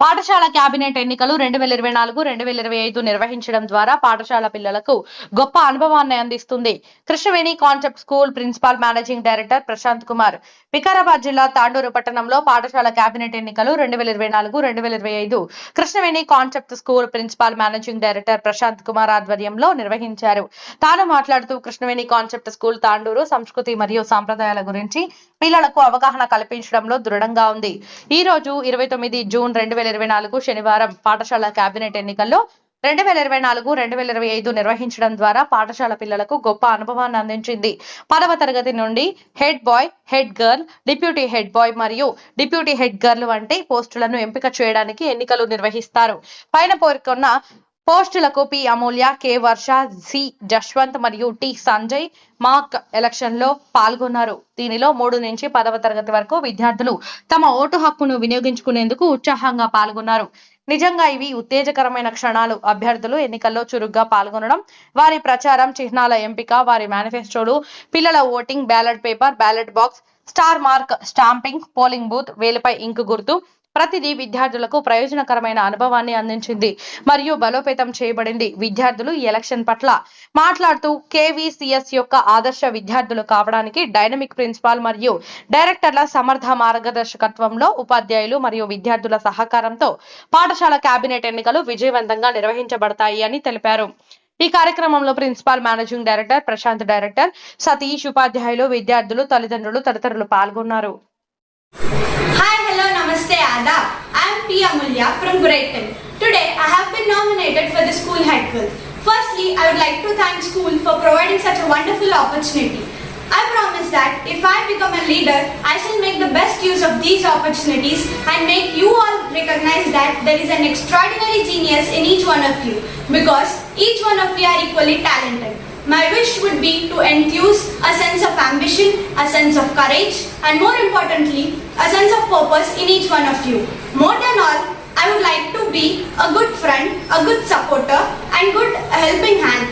పాఠశాల కేబినెట్ ఎన్నికలు 2024-2025 నిర్వహించడం ద్వారా పాఠశాల పిల్లలకు గొప్ప అనుభవాన్ని అందిస్తుంది. Krishnaveni concept school principal managing director Prashant Kumar Vikarabad జిల్లా తాండూరు పట్టణంలో పాఠశాల కేబినెట్ ఎన్నికలు 2024-2025 Krishnaveni concept school principal managing director Prashant Kumar ఆధ్వర్యంలో నిర్వహించారు. తాను మాట్లాడుతూ కృష్ణవేణి కాన్సెప్ట్ స్కూల్ తాండూరు సంస్కృతి మరియు సాంప్రదాయాల గురించి పిల్లలకు అవగాహన కల్పించడంలో దృఢంగా ఉంది. ఈ రోజు 29 జూన్ 2024 శనివారం పాఠశాల కేబినెట్ ఎన్నికల్లో 2024-2025 నిర్వహించడం ద్వారా పాఠశాల పిల్లలకు గొప్ప అనుభవాన్ని అందించింది. 10వ తరగతి నుండి head bye, head girl, deputy head bye మరియు డిప్యూటీ హెడ్ గర్ల్ వంటి పోస్టులను ఎంపిక చేయడానికి ఎన్నికలు నిర్వహిస్తారు. పైన పేర్కొన్న పోస్టులకు పి అమూల్య, కె వర్ష, సి జశ్వంత్ మరియు టి సంజయ్ మాక్ ఎలక్షన్ లో పాల్గొన్నారు. దీనిలో 3 నుంచి 10వ తరగతి వరకు విద్యార్థులు తమ ఓటు హక్కును వినియోగించుకునేందుకు ఉత్సాహంగా పాల్గొన్నారు. నిజంగా ఇవి ఉత్తేజకరమైన క్షణాలు. అభ్యర్థులు ఎన్నికల్లో చురుగ్గా పాల్గొనడం, వారి ప్రచారం, చిహ్నాల ఎంపిక, వారి మేనిఫెస్టోలు, పిల్లల ఓటింగ్, ballot paper, ballot box, star mark, stamping, polling booth, వేలుపై ఇంకు గుర్తు ప్రతిదీ విద్యార్థులకు ప్రయోజనకరమైన అనుభవాన్ని అందించింది మరియు బలోపేతం చేయబడింది. విద్యార్థులు ఈ ఎలక్షన్ పట్ల మాట్లాడుతూ కేవీసీఎస్ యొక్క ఆదర్శ విద్యార్థులు కావడానికి డైనమిక్ ప్రిన్సిపాల్ మరియు డైరెక్టర్ల సమర్థ మార్గదర్శకత్వంలో ఉపాధ్యాయులు మరియు విద్యార్థుల సహకారంతో పాఠశాల కేబినెట్ ఎన్నికలు విజయవంతంగా నిర్వహించబడతాయి అని తెలిపారు. ఈ కార్యక్రమంలో principal managing director Prashant, director Satish, ఉపాధ్యాయులు, విద్యార్థులు, తల్లిదండ్రులు తదితరులు పాల్గొన్నారు. Hi, hello, namaste, adab. I am P. Amulya from grade 10. Today, I have been nominated for the school head girl. Firstly, I would like to thank school for providing such a wonderful opportunity. I promise that if I become a leader, I shall make the best use of these opportunities and make you all recognize that there is an extraordinary genius in each one of you, because each one of you are equally talented. My wish would be to enthuse a sense of ambition, a sense of courage, and more importantly, a sense of purpose in each one of you. More than all, I would like to be a good friend, a good supporter, and good helping hand.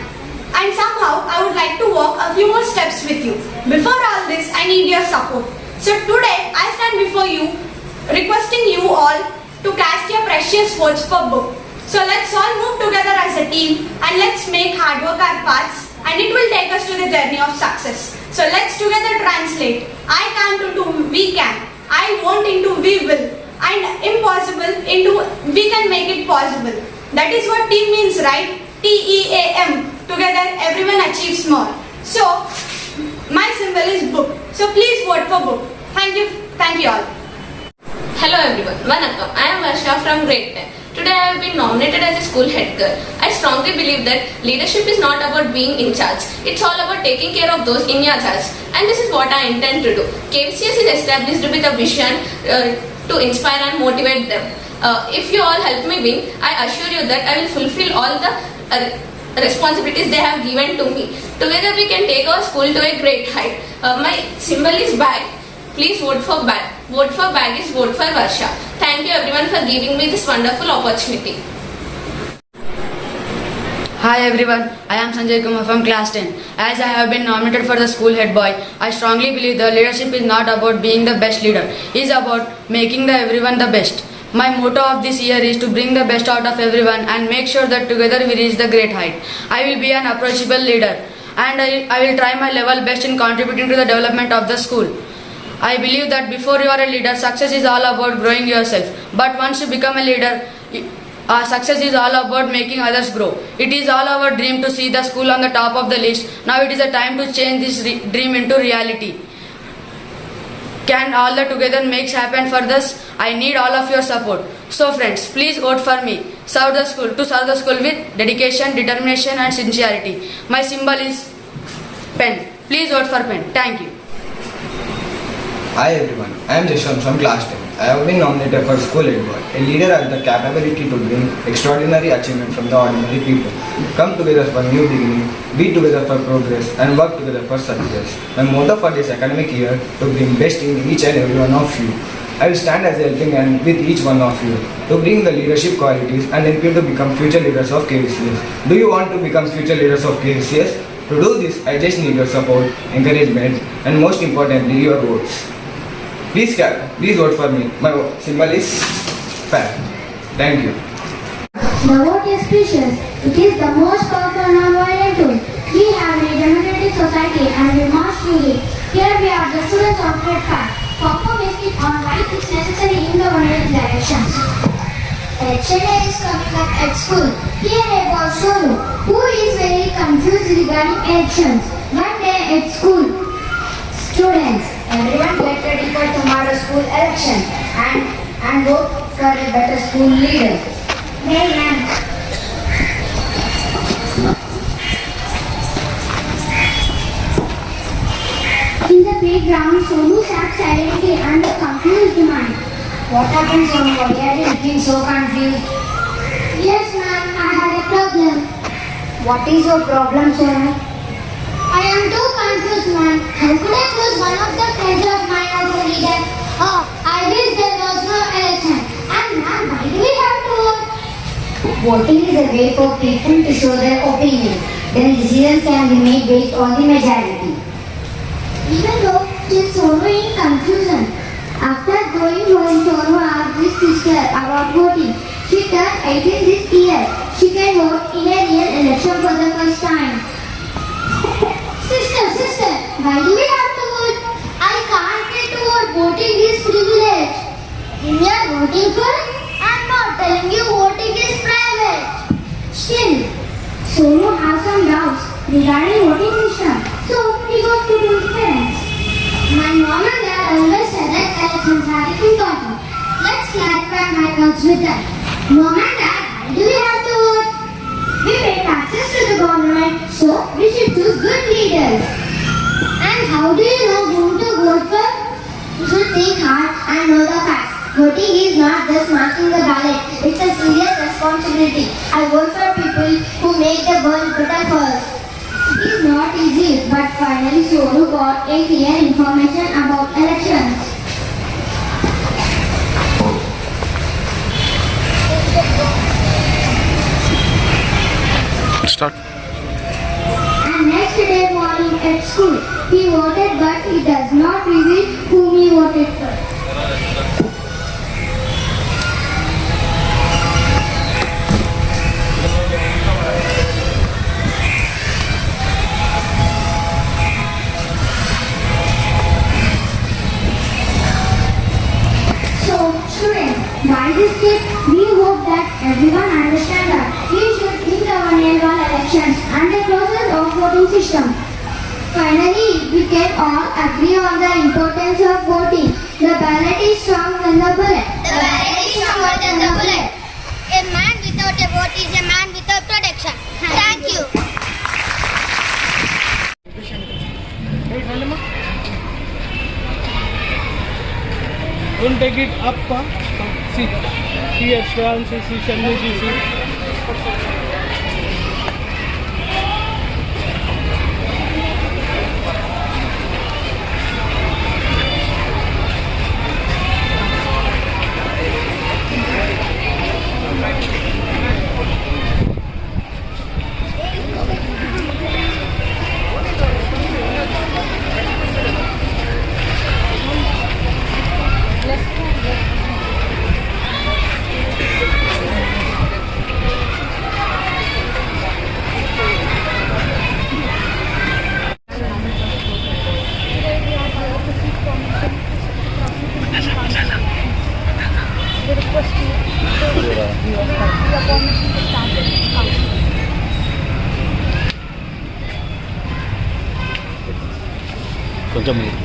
And somehow, I would like to walk a few more steps with you. Before all this, I need your support. So today, I stand before you, requesting you all to cast your precious votes for book. So let's all move together as a team, and let's make hard work our paths, and it will take us to the journey of success. So let's together translate I can't into we can, I won't into we will, and impossible into we can make it possible. That is what team means, right? TEAM. Together everyone achieves more. So my symbol is book. So please vote for book. Thank you all. Hello everyone, Vanakkam. I am Varsha from grade 10. Today I have been nominated as a school head girl. I strongly believe that leadership is not about being in charge. It's all about taking care of those in your charge. And this is what I intend to do. KVCS is established with a vision to inspire and motivate them. If you all help me win, I assure you that I will fulfill all the responsibilities they have given to me. Together we can take our school to a great height. My symbol is bag. Please vote for bag. Vote for bag is vote for Varsha. Thank you everyone for giving me this wonderful opportunity. Hi everyone, I am Sanjay Kumar from class 10. As I have been nominated for the school head boy, I strongly believe the leadership is not about being the best leader. It is about making everyone the best. My motto of this year is to bring the best out of everyone and make sure that together we reach the great height. I will be an approachable leader, and I will try my level best in contributing to the development of the school. I believe that before you are a leader, success is all about growing yourself. But once you become a leader, success is all about making others grow. It is all our dream to see the school on the top of the list. Now it is a time to change this dream into reality. Can all the together makes happen for this? I need all of your support. So friends, please vote for me. Serve the school with dedication, determination and sincerity. My symbol is pen. Please vote for pen. Thank you. Hi everyone, I am Jashwant from class 10. I have been nominated for school head boy. A leader has the capability to bring extraordinary achievement from the ordinary people. Come together for new beginning, be together for progress, and work together for success. My motto for this academic year to bring best in each and every one of you. I will stand as a helping hand with each one of you to bring the leadership qualities and help you to become future leaders of KVCS. Do you want to become future leaders of KVCS? To do this, I just need your support, encouragement, and most importantly, your votes. Please vote for me. My symbol is fan. Thank you. The vote is precious. It is the most powerful non-violent tool. We have a democratic society and we must use it. Here we are the students of grade 5. Perform a skit on why it is necessary in government elections. Election day is coming up at school. Here I was Sonu, who is very confused regarding elections. One day at school, students, everyone get ready for tomorrow's school election and vote for a better school leader. Ma'am. In the playground, Sonu sat silently and a confused mind. What happened, Sonu? Why are you looking so confused? Yes, ma'am, I had a problem. What is your problem, Sonu? I am too confused, ma'am. How could I choose one of the friends of mine as a leader? Oh, I wish there was no election. And ma'am, why do we have to vote? Voting is a way for people to show their opinion. Then decisions can be made based on the majority. Even though still Sonu in confusion. After going home, Sonu asked his sister about voting. She turned 18 this year. She can vote in a real election for the first time. Sister, why do we have to vote? I can't wait to vote. Voting is privilege. When you are voting for, I'm not telling you voting is private. Still, Sonu has some doubts regarding voting system. So he goes to his parents. My mom and dad always said that elections are important. Let's clarify my doubts with them. Mom and dad, why do we have to vote? We pay taxes to the government, so we should choose good leaders. And how do you know whom to vote for? You should think hard and know the facts. Voting is not just marking the ballot, it's a serious responsibility. I vote for people who make the world better for us. It is not easy, but finally Sonu got a clear information about elections. Start. And next day morning at school, he voted but he does not reveal whom he voted for. So, students, by this tip, we hope that everyone understands that we should think our annual elections and the process of voting system. Finally, we can all agree on the importance of voting. The ballot is stronger than the bullet. The ballot is stronger than the bullet. A man without a vote is a man without protection. Thank you. Don't take it up, see, here, Shreyansh, see, Shanmuji, see. కొంచెం ముందుకు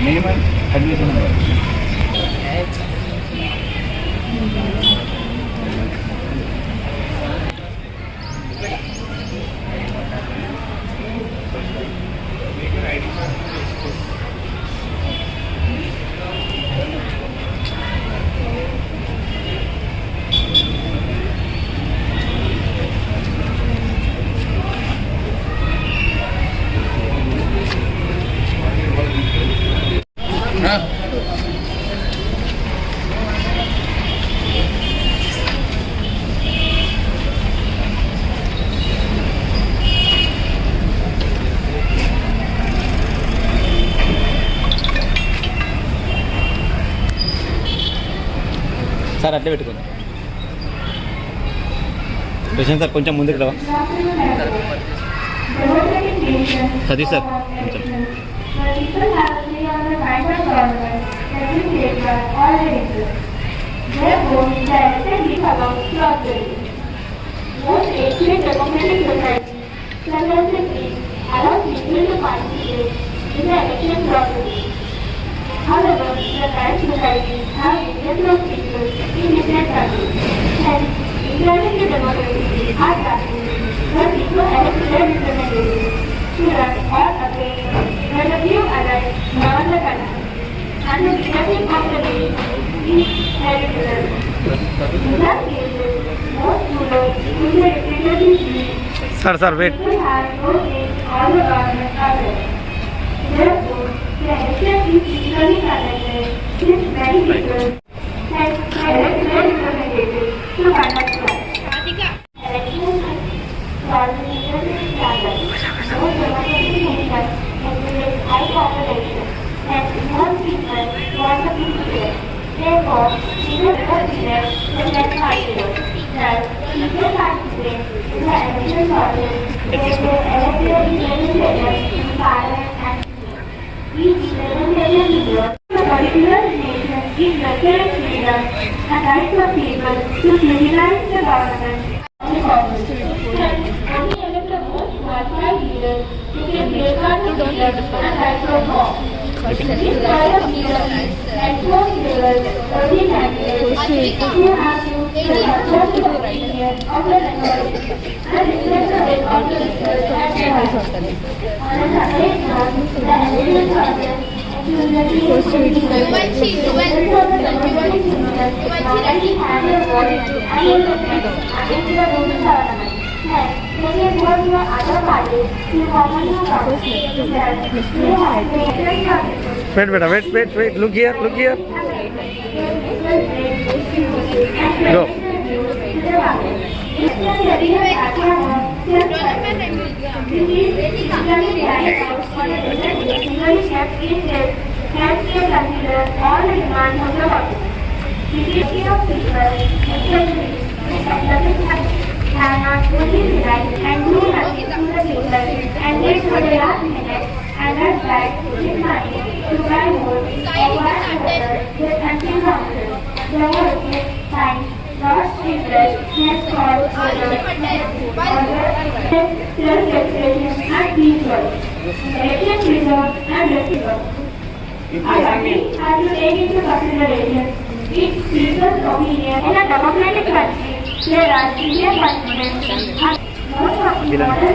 Name and admission number. Sir అట్లే పెట్టుకోండి. Prashanth sir కొంచెం ముందుకు రావా. Satish sir కొంచెం. However, the current societies have millions of people in different countries. Hence, implementing the democracy are practiced where people elect their representatives to run or against where the few alike govern the country. And the leadership of the day is hereditary. In some cases, most rulers who their dictatorship lead, Sir, wait. people have no say on the government of it. Therefore, the election is equally connected since many people have elected their representatives to conduct life. Elections are leadership standards. No democratic nation encourages high population and most people want the people there. Therefore, even the leaders will let participate. Thus, people participate in the election process where they elect their representatives in parliament and each representation leader of a particular nation is vested in freedom and rights of people to criticize the government of the office. Hence, only elect the most qualified leaders who can safeguard the freedom and rights of all. This kind of leader ensures leaders only candidates who have to support the opinion of the minority and reflect the will of the leaders and the rights. On a separate note, the election process Wait. Look here. Go. Can be considered all the demands of the public. Security of people, especially have not fully realized and do nothing to the people and wait for the last minute and thus like with money to buy votes or buy voters with until council. The vote is signed, Lord Secret has called order registration and peaceful. Election reserve and receiver. I agree as you take into consideration each people's opinion in a democratic country. There are severe punishments and most of the modern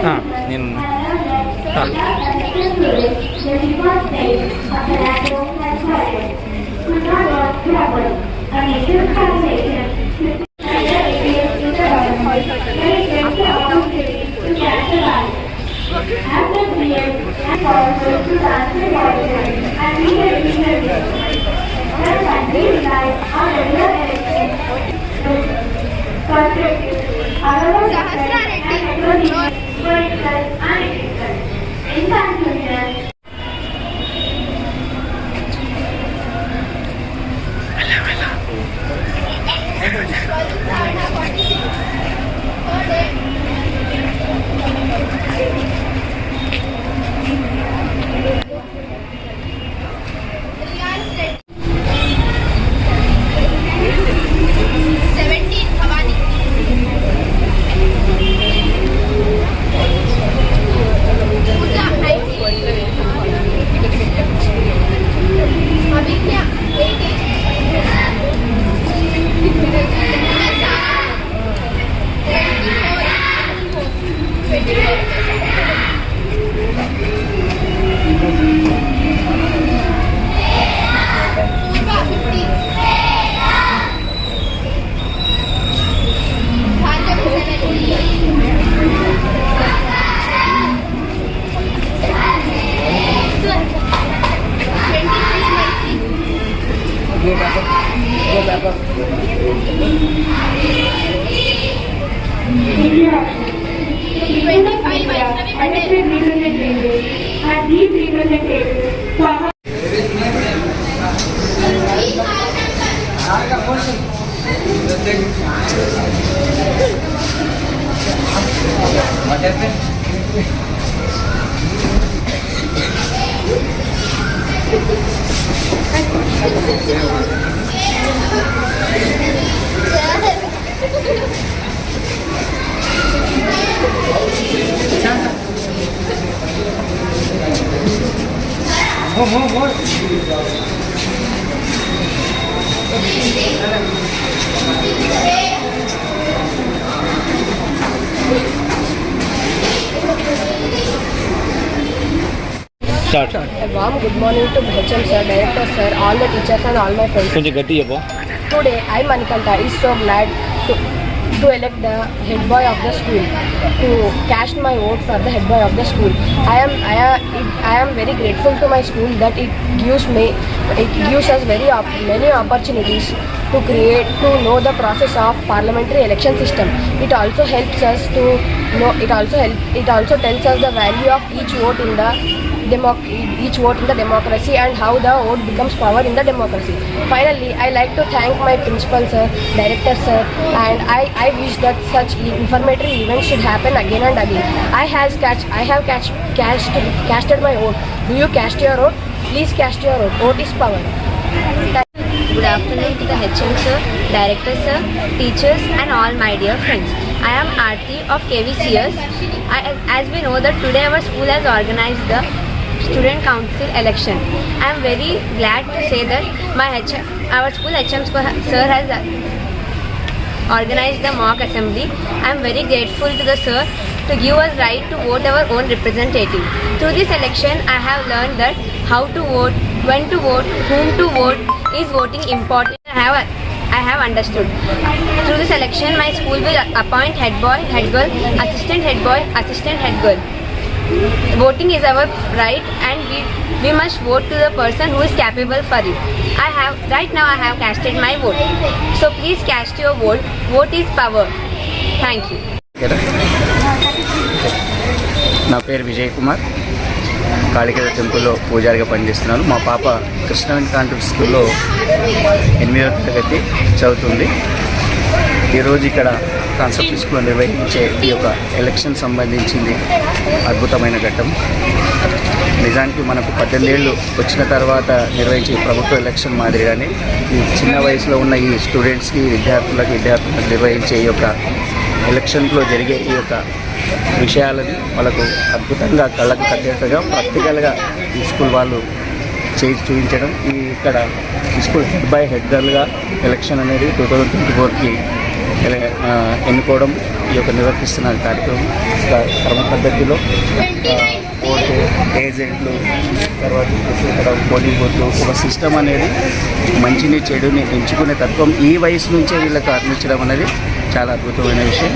the default state of the NATO has started. Could not work properly. A major translation should be against the government when it gets the opportunity to catch the light. After 3 years, and also to transfer politics and regain the when country relies on regular elections, constructive, however, and economic, political, and ethical. In conclusion, start. A warm good morning to HM sir, director sir, all the teachers and all my friends. కొంచెం గట్టి చెప్పు. Today, I Manikanta is so glad to elect the head boy of the school, to cast my vote for the head boy of the school. I am very grateful to my school that it gives us many opportunities to know the process of parliamentary election system. It also helps us to know. It also tells us the value of each vote in the democracy and how the vote becomes power in the democracy. Finally, I like to thank my principal sir, director sir, and I wish that such informative events should happen again and again. I have casted my vote. Do you cast your vote? Please cast your vote. Vote is power. Good afternoon to the HM sir, director sir, teachers and all my dear friends. I am Aarti of KVCS. As we know that today our school has organized the student council election. I am very glad to say that our school HM sir has organized the mock assembly. I am very grateful to the sir to give us right to vote our own representative. Through this election, I have learned that how to vote, when to vote, whom to vote is voting important. I have understood. Through this election, my school will appoint head boy, head girl, assistant head boy, assistant head girl. Voting is our right, and we must vote to the person who is capable for it. Right now I have casted my vote. So please cast your vote. Vote is power. Thank you. నా పేరు విజయ్ కుమార్, కాళికేశ్వర టెంపుల్లో పూజారిగా పనిచేస్తున్నాను. మా పాప Krishnaveni convent స్కూల్లో 8వ తరగతి చదువుతుంది. ఈరోజు ఇక్కడ కాన్సెప్ట్ స్కూల్లో నిర్వహించే ఈ యొక్క ఎలక్షన్ సంబంధించింది అద్భుతమైన ఘట్టం. నిజానికి మనకు 18 ఏళ్ళు వచ్చిన తర్వాత నిర్వహించే ప్రభుత్వ ఎలక్షన్ మాదిరిగానే ఈ చిన్న వయసులో ఉన్న ఈ స్టూడెంట్స్కి విద్యార్థులకు నిర్వహించే ఈ యొక్క ఎలక్షన్లో జరిగే ఈ యొక్క విషయాలని వాళ్ళకు అద్భుతంగా కళ్ళకు కట్టేట్టుగా ప్రాక్టికల్గా ఈ స్కూల్ వాళ్ళు చేసి చూపించడం. ఇక్కడ ఈ స్కూల్ హెడ్ బై హెడ్ గర్ల్గా ఎలక్షన్ అనేది 2024కి ఎన్నుకోవడం ఈ యొక్క నిర్వర్తిస్తున్న కార్యక్రమం క్రమ పద్ధతిలో ఓటు ఏజెంట్లు తర్వాత ఇక్కడ పోలింగ్ బూత్లు ఒక సిస్టమ్ అనేది మంచిని చెడుని ఎంచుకునే తత్వం ఈ వయసు నుంచే వీళ్ళకి అందించడం అనేది చాలా అద్భుతమైన విషయం.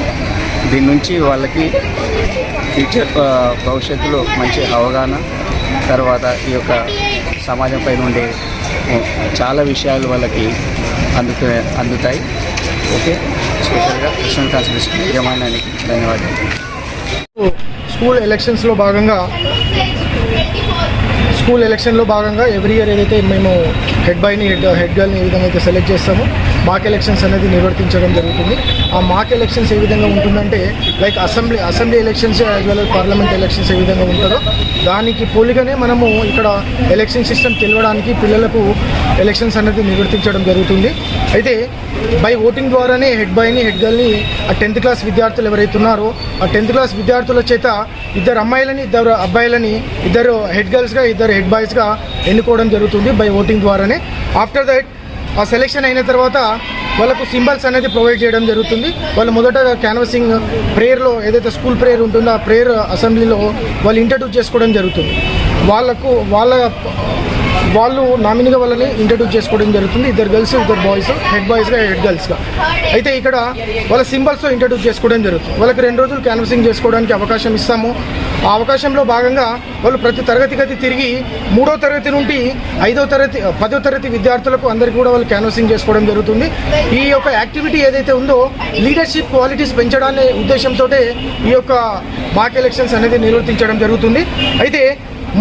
దీని నుంచి వాళ్ళకి ఫ్యూచర్ భవిష్యత్తులో మంచి అవగాహన, తర్వాత ఈ యొక్క సమాజం పైన ఉండే చాలా విషయాలు వాళ్ళకి అందుతాయి. ఓకే, స్పెషల్గా కృష్ణ కాన్సెప్ట్ యజమానానికి ధన్యవాదాలు. స్కూల్ ఎలక్షన్లో భాగంగా ఎవ్రీ ఇయర్ ఏదైతే మేము హెడ్ బాయ్ని హెడ్ గర్ల్ని ఏ విధంగా అయితే సెలెక్ట్ చేస్తామో మాక్ ఎలక్షన్స్ అనేది నిర్వర్తించడం జరుగుతుంది. ఆ మాక్ ఎలక్షన్స్ ఏ విధంగా ఉంటుందంటే like assembly elections as well as parliament elections ఏ విధంగా ఉంటుందో దానికి పోలిగానే మనము ఇక్కడ ఎలక్షన్ సిస్టమ్ తెలియడానికి పిల్లలకు ఎలక్షన్స్ అనేది నిర్వర్తించడం జరుగుతుంది. అయితే బై ఓటింగ్ ద్వారానే హెడ్ బాయ్ని హెడ్ గర్ల్ని ఆ 10th క్లాస్ విద్యార్థులు ఎవరైతే ఉన్నారో ఆ 10th క్లాస్ విద్యార్థుల చేత 2 అమ్మాయిలని 2 అబ్బాయిలని 2 హెడ్ గర్ల్స్గా 2 హెడ్ బాయ్స్గా ఎన్నుకోవడం జరుగుతుంది బై ఓటింగ్ ద్వారానే. ఆఫ్టర్ దట్ ఆ సెలెక్షన్ అయిన తర్వాత వాళ్ళకు సింబల్స్ అనేది ప్రొవైడ్ చేయడం జరుగుతుంది. వాళ్ళు మొదట క్యాన్వసింగ్ ప్రేయర్లో ఏదైతే స్కూల్ ప్రేయర్ ఉంటుందో ఆ ప్రేయర్ అసెంబ్లీలో వాళ్ళు ఇంట్రడ్యూస్ చేసుకోవడం జరుగుతుంది. వాళ్ళు నామినీగా వాళ్ళని ఇంట్రడ్యూస్ చేసుకోవడం జరుగుతుంది. 2 గర్ల్స్ 2 బాయ్స్, హెడ్ బాయ్స్గా హెడ్ గర్ల్స్గా. అయితే ఇక్కడ వాళ్ళ సింబల్స్తో ఇంట్రడ్యూస్ చేసుకోవడం జరుగుతుంది. వాళ్ళకి 2 రోజులు క్యాన్వసింగ్ చేసుకోవడానికి అవకాశం ఇస్తాము. ఆ అవకాశంలో భాగంగా వాళ్ళు ప్రతి తరగతి గది తిరిగి 3వ తరగతి నుండి 5వ తరగతి 10వ తరగతి విద్యార్థులకు అందరికీ కూడా వాళ్ళు క్యాన్వసింగ్ చేసుకోవడం జరుగుతుంది. ఈ యొక్క యాక్టివిటీ ఏదైతే ఉందో లీడర్షిప్ క్వాలిటీస్ పెంచడానే ఉద్దేశంతో ఈ యొక్క మాక్ ఎలక్షన్స్ అనేది నిర్వర్తించడం జరుగుతుంది. అయితే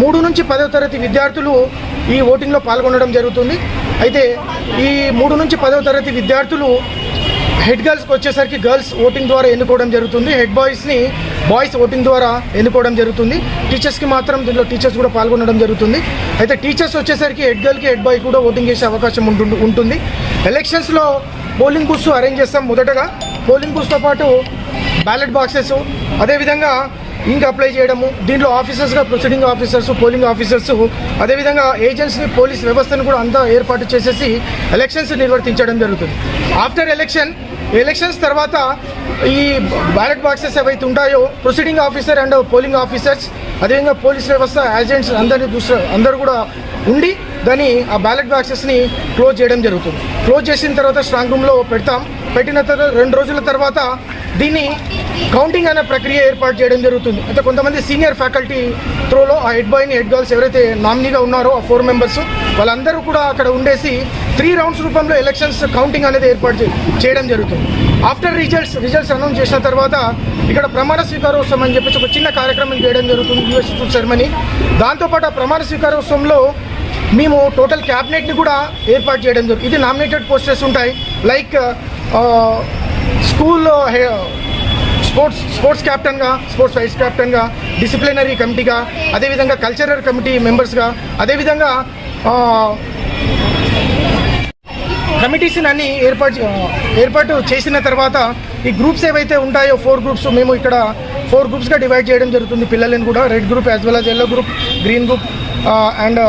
3 నుంచి 10వ తరగతి విద్యార్థులు ఈ ఓటింగ్లో పాల్గొనడం జరుగుతుంది. అయితే ఈ 3 నుంచి 10వ తరగతి విద్యార్థులు హెడ్ గర్ల్స్కి వచ్చేసరికి గర్ల్స్ ఓటింగ్ ద్వారా ఎన్నుకోవడం జరుగుతుంది. హెడ్ బాయ్స్ని బాయ్స్ ఓటింగ్ ద్వారా ఎన్నుకోవడం జరుగుతుంది. టీచర్స్కి మాత్రం దీంట్లో టీచర్స్ కూడా పాల్గొనడం జరుగుతుంది. అయితే టీచర్స్ వచ్చేసరికి హెడ్ గర్ల్కి హెడ్ బాయ్ కూడా ఓటింగ్ చేసే అవకాశం ఉంటుంది. ఎలక్షన్స్లో పోలింగ్ బూత్స్ అరేంజ్ చేస్తాం. మొదటగా పోలింగ్ బూత్స్తో పాటు బ్యాలెట్ బాక్సెస్, అదేవిధంగా ఇంక అప్లై చేయడము, దీంట్లో ఆఫీసర్స్గా ప్రొసీడింగ్ ఆఫీసర్స్, పోలింగ్ ఆఫీసర్స్, అదేవిధంగా ఏజెంట్స్ని, పోలీస్ వ్యవస్థను కూడా అంతా ఏర్పాటు చేసేసి ఎలక్షన్స్ నిర్వర్తించడం జరుగుతుంది. ఆఫ్టర్ ఎలక్షన్స్ తర్వాత ఈ బ్యాలెట్ బాక్సెస్ ఏవైతే ఉంటాయో proceeding officer and polling officers, అదేవిధంగా పోలీస్ వ్యవస్థ ఏజెంట్స్ అందరూ కూడా ఉండి దాన్ని ఆ బ్యాలెట్ బాక్సెస్ని క్లోజ్ చేయడం జరుగుతుంది. క్లోజ్ చేసిన తర్వాత స్ట్రాంగ్ రూమ్లో పెట్టిన తర్వాత 2 రోజుల తర్వాత దీన్ని కౌంటింగ్ అనే ప్రక్రియ ఏర్పాటు చేయడం జరుగుతుంది. అయితే కొంతమంది సీనియర్ ఫ్యాకల్టీ త్రోలో ఆ హెడ్ బాయ్ని, హెడ్ గర్ల్స్ ఎవరైతే నామినీగా ఉన్నారో ఆ 4 మెంబర్స్ వాళ్ళందరూ కూడా అక్కడ ఉండేసి 3 రౌండ్స్ రూపంలో ఎలక్షన్స్ కౌంటింగ్ అనేది ఏర్పాటు చేయడం జరుగుతుంది. ఆఫ్టర్ రిజల్ట్స్ అనౌన్స్ చేసిన తర్వాత ఇక్కడ ప్రమాణ స్వీకారోత్సవం అని చెప్పేసి ఒక చిన్న కార్యక్రమం చేయడం జరుగుతుంది, ఇన్వెస్టిట్యూట్ సెరమనీ. దాంతోపాటు ఆ ప్రమాణ స్వీకారోత్సవంలో మేము టోటల్ క్యాబినెట్ని కూడా ఏర్పాటు చేయడం జరుగుతుంది. ఇది నామినేటెడ్ పోస్టర్స్ ఉంటాయి, లైక్ స్కూల్ స్పోర్ట్స్ క్యాప్టెన్గా, స్పోర్ట్స్ వైస్ క్యాప్టెన్గా, డిసిప్లినరీ కమిటీగా, అదేవిధంగా కల్చరల్ కమిటీ మెంబర్స్గా, అదేవిధంగా కమిటీస్ని అన్ని ఏర్పాటు చేసిన తర్వాత ఈ గ్రూప్స్ ఏవైతే ఉంటాయో 4 గ్రూప్స్ మేము ఇక్కడ 4 గ్రూప్స్గా డివైడ్ చేయడం జరుగుతుంది పిల్లలను కూడా. Red group as well as yellow group, green group and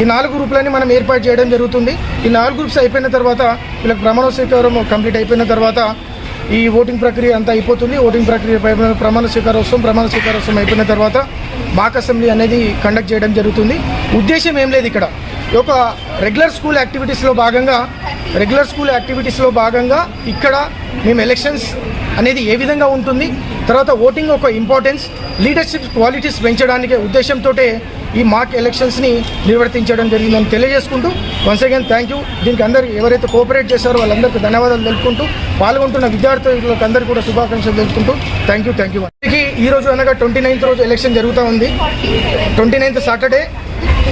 ఈ 4 గ్రూపులని మనం ఏర్పాటు చేయడం జరుగుతుంది. ఈ 4 గ్రూప్స్ అయిపోయిన తర్వాత వీళ్ళకి ప్రమాణ స్వీకారం కంప్లీట్ అయిపోయిన తర్వాత ఈ ఓటింగ్ ప్రక్రియ అంతా అయిపోతుంది. ఓటింగ్ ప్రక్రియ ప్రమాణ స్వీకారోత్సవం అయిపోయిన తర్వాత మాక్ అసెంబ్లీ అనేది కండక్ట్ చేయడం జరుగుతుంది. ఉద్దేశం ఏం లేదు, ఇక్కడ ఒక రెగ్యులర్ స్కూల్ యాక్టివిటీస్లో భాగంగా ఇక్కడ మేము ఎలక్షన్స్ అనేది ఏ విధంగా ఉంటుంది, తర్వాత ఓటింగ్ ఒక ఇంపార్టెన్స్, లీడర్షిప్ క్వాలిటీస్ పెంచడానికి ఉద్దేశంతో ఈ మాక్ ఎలక్షన్స్ని నిర్వర్తించడం జరిగిందని తెలియజేసుకుంటూ వన్స్ అగైన్ థ్యాంక్ యూ. దీనికి అందరికీ ఎవరైతే కోఆపరేట్ చేశారో వాళ్ళందరికీ ధన్యవాదాలు తెలుపుకుంటూ, పాల్గొంటున్న విద్యార్థులకు అందరికీ కూడా శుభాకాంక్షలు తెలుపుకుంటూ థ్యాంక్ యూ. ఈ రోజు అనగా 29th రోజు ఎలక్షన్ జరుగుతూ ఉంది. 29th సాటర్డే,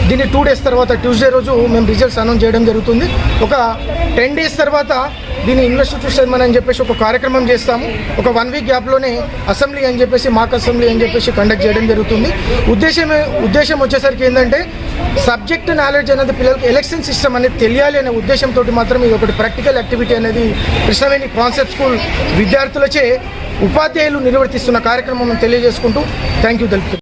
దీన్ని 2 days తర్వాత ట్యూస్డే రోజు మేము రిజల్ట్స్ అనౌన్స్ చేయడం జరుగుతుంది. ఒక 10 days తర్వాత దీన్ని ఇన్వెస్టిట్యూట్ సెరమనీ అని చెప్పేసి ఒక కార్యక్రమం చేస్తాము. ఒక 1 week గ్యాప్లోనే అసెంబ్లీ అని చెప్పేసి, మాక్ అసెంబ్లీ అని చెప్పేసి కండక్ట్ చేయడం జరుగుతుంది. ఉద్దేశం వచ్చేసరికి ఏంటంటే సబ్జెక్ట్ నాలెడ్జ్ అనేది పిల్లలకి ఎలక్షన్ సిస్టమ్ అనేది తెలియాలి అనే ఉద్దేశంతో మాత్రం ఇది ఒకటి ప్రాక్టికల్ యాక్టివిటీ అనేది కృష్ణవేణి కాన్సెప్ట్ స్కూల్ విద్యార్థులచే ఉపాధ్యాయులు నిర్వర్తిస్తున్న కార్యక్రమం తెలియజేసుకుంటూ థ్యాంక్ యూ తెలుపుతున్నాను.